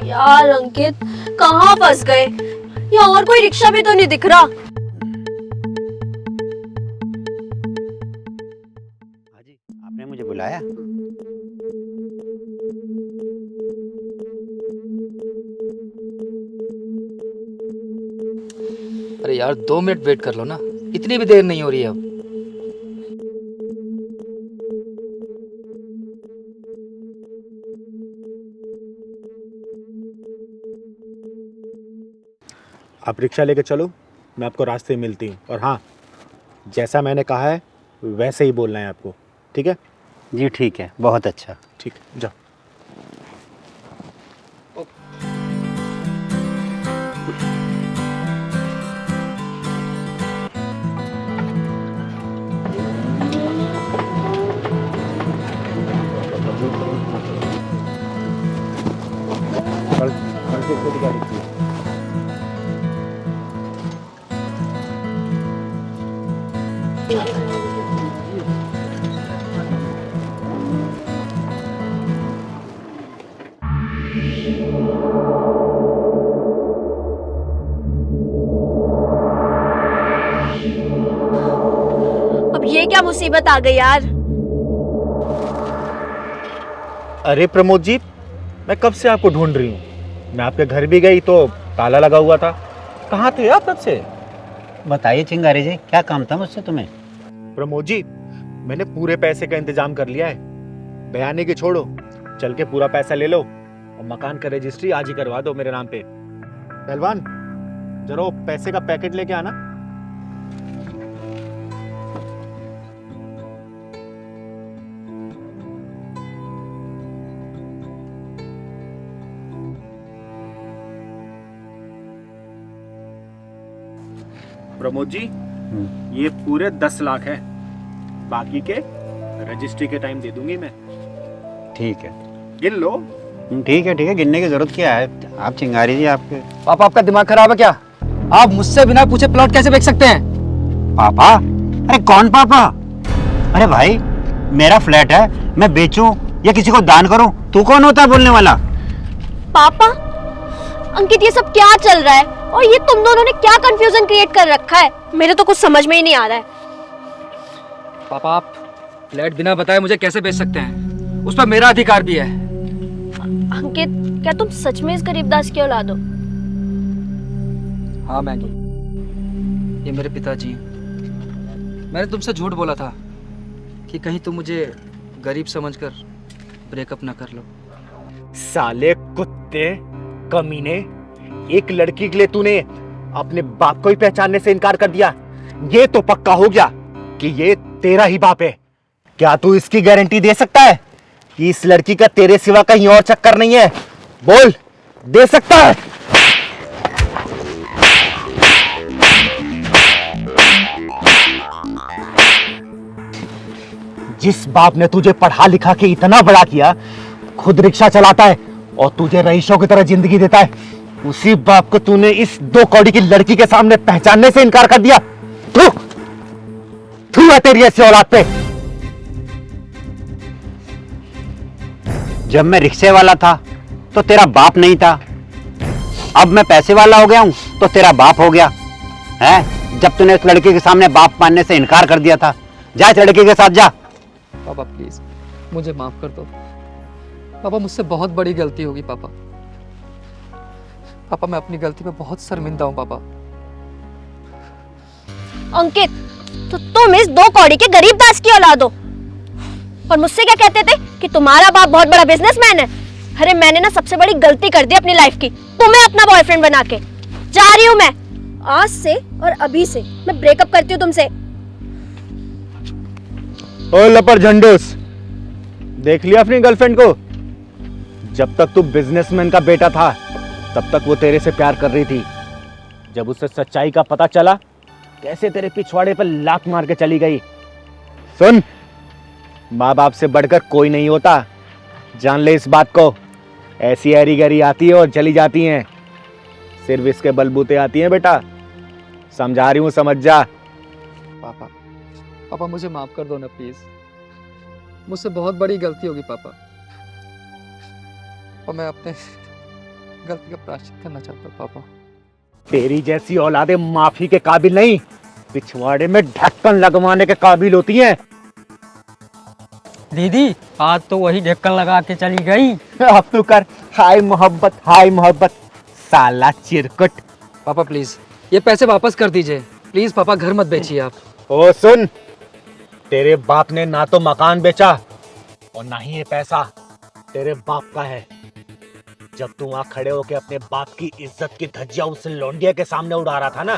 यार अंकित कहाँ फंस गए? यहाँ और कोई रिक्शा भी तो नहीं दिख रहा। हाजी, आपने मुझे बुलाया? अरे यार 2 मिनट वेट कर लो ना, इतनी भी देर नहीं हो रही है अब। आप रिक्शा लेके चलो, मैं आपको रास्ते में मिलती हूँ। और हाँ, जैसा मैंने कहा है वैसे ही बोलना है आपको, ठीक है? जी ठीक है, बहुत अच्छा। ठीक है, जाओ। कल से खुद गाड़ी की। अब ये क्या मुसीबत आ गई यार? अरे प्रमोद जी, मैं कब से आपको ढूंढ रही हूँ। मैं आपके घर भी गई तो ताला लगा हुआ था। कहाँ थे आप कब से? बताइए चिंगारी जी, क्या काम था मुझसे तुम्हें? प्रमोद जी, मैंने पूरे पैसे का इंतजाम कर लिया है। बयाने की छोड़ो, चल के पूरा पैसा ले लो और मकान का रजिस्ट्री आज ही करवा दो मेरे नाम पे। पहलवान, जरा वो पैसे का पैकेट लेके आना। प्रमोद जी, ये पूरे 10 लाख है, बाकी के रजिस्ट्री के टाइम दे दूंगी मैं। ठीक है, गिन लो। ठीक है, गिनने की जरूरत क्या है? आप चिंगारी जी, आपके पापा आपका दिमाग खराब है क्या? आप मुझसे बिना पूछे प्लॉट कैसे बेच सकते हैं? पापा? अरे कौन पापा? अरे भाई, मेरा फ्लैट है, मैं बेचूं या किसी को दान करूं, तू कौन होता है बोलने वाला? पापा, अंकित ये सब क्या चल रहा है? और ये तुम दोनों ने क्या कंफ्यूजन क्रिएट कर रखा है? मेरे तो कुछ समझ में ही नहीं आ रहा है। पापा फ्लैट बिना बताए मुझे कैसे बेच सकते हैं? उस पर मेरा अधिकार भी है। अंकित, क्या तुम सच में इस गरीबदास की औलाद हो? हाँ मैगी, ये मेरे पिताजी हैं। मैंने तुमसे झूठ बोला था कि कहीं तुम मुझे गरीब समझकर ब्रेकअप ना कर लो। साले कुत्ते कमीने, एक लड़की के लिए तूने अपने बाप को ही पहचानने से इनकार कर दिया। ये तो पक्का हो गया कि ये तेरा ही बाप है। क्या तू इसकी गारंटी दे सकता है कि इस लड़की का तेरे सिवा कहीं और चक्कर नहीं है? बोल, दे सकता है? जिस बाप ने तुझे पढ़ा लिखा के इतना बड़ा किया, खुद रिक्शा चलाता है और तुझे रईसों की तरह जिंदगी देता है, उसी बाप को तूने इस 2 कौड़ी की लड़की के सामने पहचानने से इनकार कर दिया। तू है तेरी ऐसी औलाद पे। जब मैं रिक्शे वाला था तो तेरा बाप नहीं था, अब मैं पैसे वाला हो गया हूं तो तेरा बाप हो गया है। जब तूने इस लड़की के सामने बाप मानने से इनकार कर दिया था, जा इस लड़की के साथ जा। पापा प्लीज मुझे माफ कर दो। पापा मुझसे बहुत बड़ी गलती होगी पापा। पापा मैं अपनी गलती पे बहुत शर्मिंदा हूँ पापा। अंकित, तो तुम इस 2 कौड़ी के गरीबदास की औलाद हो और मुझसे क्या कहते थे कि तुम्हारा बाप बहुत बड़ा बिजनेसमैन है। अरे मैंने ना सबसे बड़ी गलती कर दी अपनी लाइफ की, तुम्हें अपना बॉयफ्रेंड बना के। जा रही हूँ मैं, आज से और अभी से मैं ब्रेकअप करती हूँ तुमसे। ओ लपर झंडूस, देख लिया अपनी गर्लफ्रेंड को? जब तक तू बिजनेसमैन का बेटा था तब तक वो तेरे से प्यार कर रही थी। जब उसे सच्चाई का पता चला, कैसे तेरे पिछवाड़े पर लात मार के चली गई। सुन, माँ बाप से बढ़कर कोई नहीं होता, जान ले इस बात को। ऐसी हरी गरी आती है और चली जाती हैं, सिर्फ इसके बलबूते आती हैं बेटा। समझा रही हूँ, समझ जा। पापा पापा मुझे माफ कर दो ना प्लीज, मुझसे बहुत बड़ी गलती होगी पापा। और मैं अपने गलती का प्रायश्चित करना चाहता हूँ पापा। तेरी जैसी औलादे माफी के काबिल नहीं, पिछवाड़े में ढक्कन लगवाने के काबिल होती हैं। दीदी आज तो वही ढक्कन लगा के चली गई। अब तू कर हाय मोहब्बत, हाय मोहब्बत, साला चिरकुट। पापा प्लीज ये पैसे वापस कर दीजिए प्लीज। पापा घर मत बेचिए आप। ओ सुन, तेरे बाप ने ना तो मकान बेचा और ना ही ये पैसा तेरे बाप का है। जब तू वहां खड़े होके अपने बाप की इज्जत की धज्जियां उस लौंडिया के सामने उड़ा रहा था ना।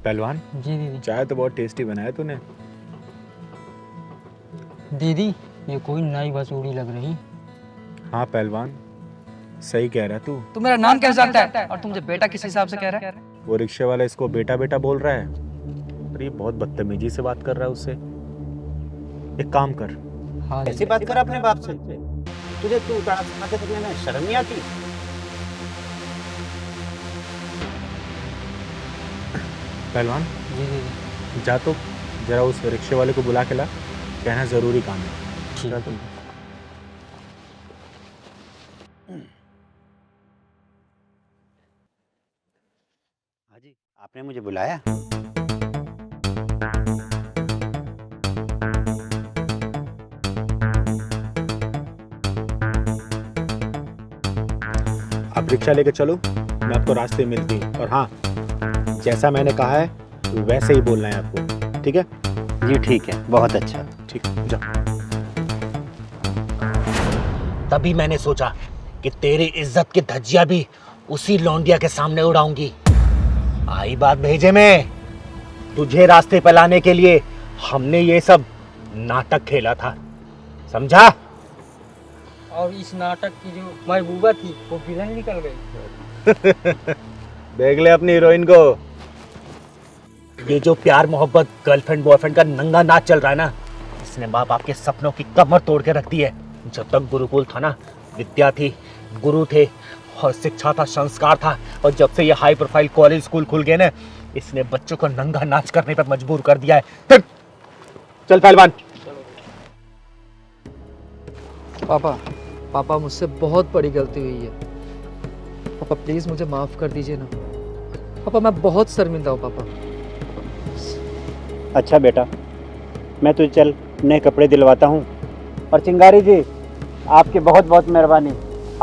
पहलवान जी दीदी। चाय तो बहुत टेस्टी बनाया तूने। दीदी ये कोई नई बसूड़ी लग रही। हाँ पहलवान, सही कह रहा है तू। तू मेरा नाम कैसे जानता है और तू मुझे बेटा किस हिसाब से कह रहा है? वो रिक्शे वाला इसको बेटा बेटा बोल रहा है और ये बहुत बदतमीजी से बात कर रहा है उससे। एक काम कर। हाँ ऐसी बात कर अपने बाप से। तुझे तू उतार के करने में शर्म नहीं आती? पहलवान जी दीदी। जा तो जरा उस रिक्शे वाले को बुला के ला, कहना जरूरी काम है। ठीक है। हाँ जी, आपने मुझे बुलाया? आप रिक्शा लेके चलो, मैं आपको रास्ते में मिलती हूँ। और हाँ, जैसा मैंने कहा है वैसे ही बोलना है आपको, ठीक है? जी ठीक है, बहुत अच्छा। ठीक, जाओ। तभी मैंने सोचा कि तेरी इज्जत की धज्जियां भी उसी लौंडिया के सामने उड़ाऊंगी। आई बात भेजे में, तुझे रास्ते पे लाने के लिए हमने ये सब नाटक खेला था, समझा? और इस नाटक की जो महबूबा थी वो विलन निकल गई। देख ले अपनी हीरोइन को। ये जो प्यार मोहब्बत गर्लफ्रेंड बॉयफ्रेंड का नंगा नाच चल रहा है ना, इसने माँ बाप के सपनों की कमर तोड़ के रख दी है। जब तक गुरुकुल था ना, विद्या थी, गुरु थे और शिक्षा था, संस्कार था। और जब से ये हाई प्रोफाइल कॉलेज स्कूल खुल गए ना, इसने बच्चों को नंगा नाच करने पर मजबूर कर दिया है। चल पहलवान। पापा मुझसे बहुत बड़ी गलती हुई है। पापा प्लीज मुझे माफ कर दीजिए ना। पापा मैं बहुत शर्मिंदा हूँ पापा। अच्छा बेटा, मैं तुझे चल नए कपड़े दिलवाता हूँ। और चिंगारी जी, आपकी बहुत बहुत मेहरबानी,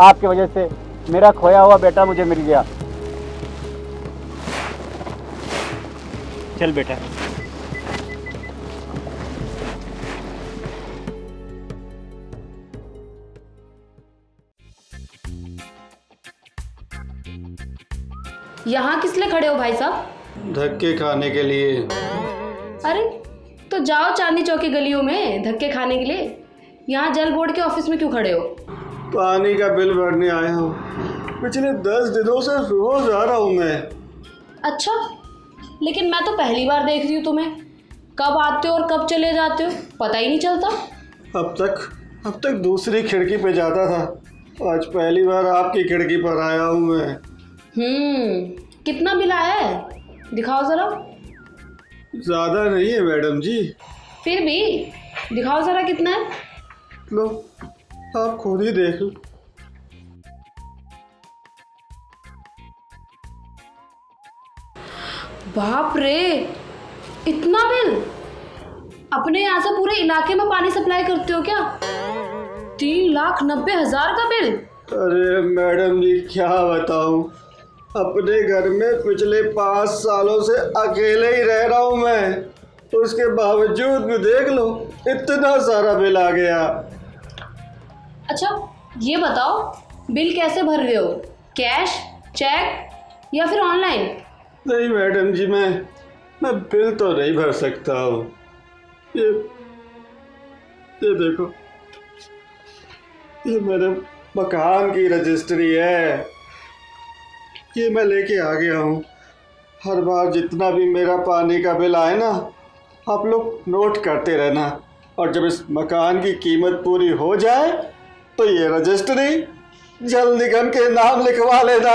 आपकी वजह से मेरा खोया हुआ बेटा मुझे मिल गया। चल बेटा। यहाँ किस लिए खड़े हो भाई साहब? धक्के खाने के लिए। अरे तो जाओ चांदनी चौक की गलियों में धक्के खाने के लिए। यहाँ जल बोर्ड के ऑफिस में क्यों खड़े हो? पानी का बिल भरने आया हूँ। पिछले 10 दिनों से रोज आ रहा हूँ मैं। अच्छा, लेकिन मैं तो पहली बार देख रही हूँ तुम्हें। कब आते हो और कब चले जाते हो पता ही नहीं चलता। अब तक दूसरी खिड़की पे जाता था, आज पहली बार आपकी खिड़की पर आया हूँ मैं। कितना बिल आया है दिखाओ जरा। ज्यादा नहीं है मैडम जी। फिर भी दिखाओ जरा कितना है। लो आप खुद ही देख लो। बाप रे, इतना बिल! अपने यहाँ से पूरे इलाके में पानी सप्लाई करते हो क्या? 3,90,000 का बिल। अरे मैडम जी क्या बताऊं, अपने घर में पिछले 5 सालों से अकेले ही रह रहा हूं मैं, उसके बावजूद भी देख लो इतना सारा बिल आ गया। अच्छा ये बताओ, बिल कैसे भर रहे हो? कैश, चेक या फिर ऑनलाइन? नहीं मैडम जी, मैं बिल तो नहीं भर सकता हूँ। ये देखो, ये मेरे मकान की रजिस्ट्री है, ये मैं लेके आ गया हूँ। हर बार जितना भी मेरा पानी का बिल आए ना, आप लोग नोट करते रहना, और जब इस मकान की कीमत पूरी हो जाए तो ये रजिस्ट्री जल निगम के नाम लिखवा लेना।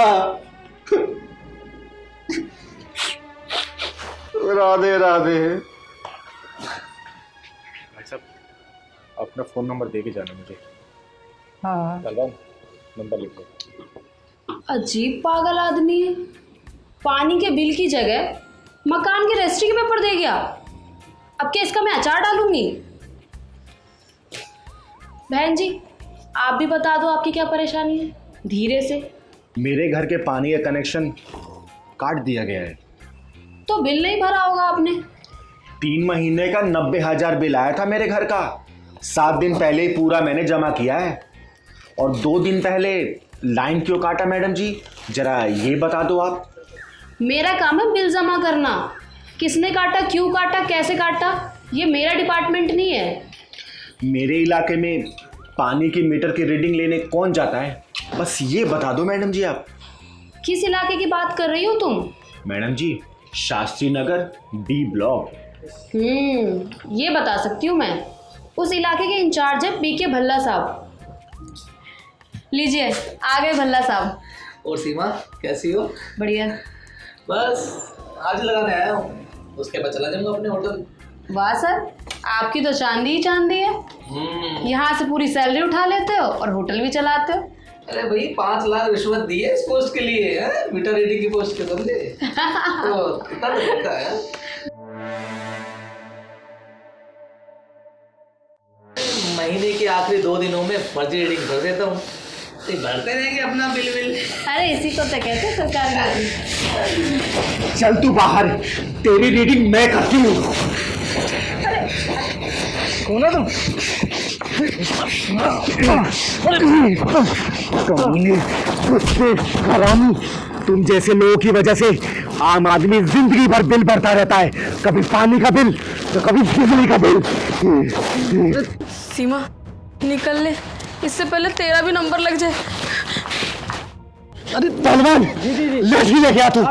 राधे राधे। भाई साहब, अपना फ़ोन नंबर दे के जाना मुझे। हाँ नंबर लिख लो। अजीब पागल आदमी है। पानी के बिल की जगह मकान के रजिस्ट्री के पेपर दे गया। अब क्या इसका मैं अचार डालूंगी? बहन जी आप भी बता दो आपकी क्या परेशानी है, धीरे से। मेरे घर के पानी का कनेक्शन काट दिया गया है। तो बिल नहीं भरा होगा आपने? 3 महीने का 90,000 बिल आया था मेरे घर का। 7 दिन पहले ही पूरा मैंने जमा किया है। और 2 दिन पहले लाइन क्यों काटा मैडम जी, जरा ये बता दो आप। मेरा काम है बिल जमा करना। किसने काटा, क्यों काटा, कैसे काटा, ये मेरा डिपार्टमेंट नहीं है। मेरे इलाके में पानी की मीटर की रीडिंग लेने कौन जाता है, बस ये बता दो मैडम जी आप। किस इलाके की बात कर रही हो तुम? Madam ji Shastri Nagar D block. ये बता सकती हूँ मैं। उस इलाके के इंचार्ज है पीके भल्ला साहब। लीजिए आ गए भल्ला साहब। और सीमा कैसी हो? बढ़िया। बस आज लगाने आया हूँ, उसके बाद चला जाऊंगा अपने होटल। वाह सर, आपकी तो चांदी ही चांदी है। यहाँ से पूरी सैलरी उठा लेते हो और होटल भी चलाते हो। अरे भाई 5 लाख रिश्वत दी है इस पोस्ट के लिए, है मीटर रीडिंग की पोस्ट के बंदे। तो कितना धक्का है। महीने के आखिरी 2 दिनों में फर्जी रीडिंग भर देता हूँ, तो भरते रहेंगे अपना बिल। अरे इसी को तो कहते हैं सरकार। चल तू बाहर, तेरी रीडिंग मैं करती हूँ। कौन है तुम? हरामी, तुम जैसे लोगों की वजह से आम आदमी जिंदगी भर बिल भरता रहता है, कभी पानी का बिल तो कभी बिजली का बिल। सीमा निकल ले, इससे पहले तेरा भी नंबर लग जाए। अरे पहलवान, लाठी लेके आ तू।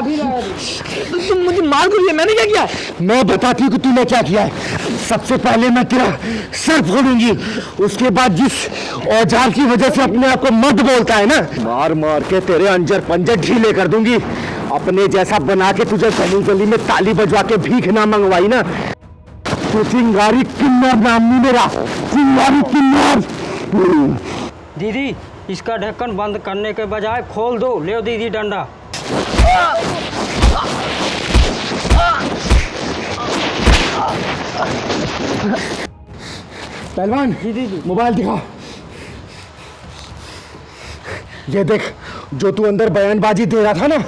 तुम मुझे मार क्यों दिया? मैंने क्या किया? मैं बताती हूँ कि तूने क्या किया है। सबसे पहले मैं तेरा सर फोड़ूंगी, उसके बाद जिस औजार की वजह से अपने आप को मर्द बोलता है ना, मार मार के तेरे अंजर पंजर ढीले कर दूंगी। अपने जैसा बना के तुझे गली गली में ताली बजवा के भीख ना मंगवाई ना, तो चिंगारी किन्नर नाम नहीं मेरा, चिंगारी किन्नर। दीदी इसका ढक्कन बंद करने के बजाय खोल दो। ले दीदी डंडा। पहलवान मोबाइल दिखा। ये देख, जो तू अंदर बयानबाजी दे रहा था ना,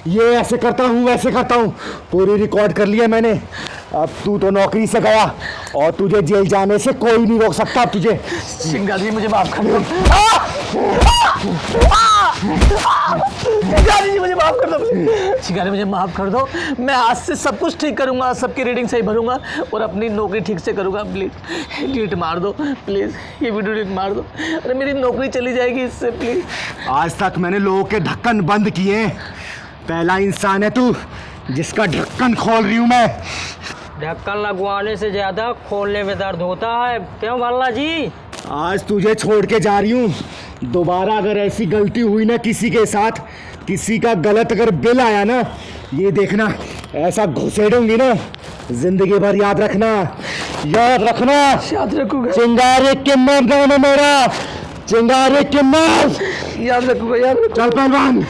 ये ऐसे करता हूँ वैसे करता हूँ, पूरी रिकॉर्ड कर लिया मैंने। अब तू तो नौकरी से गया और तुझे जेल जाने से कोई नहीं रोक सकता अब तुझे। चिंगारी जी मुझे माफ कर दो। चिंगारी जी मुझे माफ कर दो। चिंगारी मुझे माफ कर दो। मैं आज से सब कुछ ठीक करूंगा, सबकी रीडिंग सही भरूंगा और अपनी नौकरी ठीक से करूंगा। प्लीज डिलीट मार दो, प्लीज ये वीडियो डिलीट मार दो। अरे मेरी नौकरी चली जाएगी इससे, प्लीज। आज तक मैंने लोगों के ढक्कन बंद किए, पहला इंसान है तू जिसका ढक्कन खोल रही हूं मैं। ढक्कन लगवाने से ज्यादा खोलने में दर्द होता है, क्यों भल्ला जी? आज तुझे छोड़ के जा रही हूँ। दोबारा अगर ऐसी गलती हुई ना किसी के साथ, किसी का गलत अगर बिल आया ना, ये देखना ऐसा घुसेड़ूंगी ना, जिंदगी भर याद रखना, याद रखना। याद रखूंगा। चिंगारी किन्नर नाम है मेरा, चिंगारी किन्नर। याद रखूंगा, याद रखूंगा। चल पहलवान।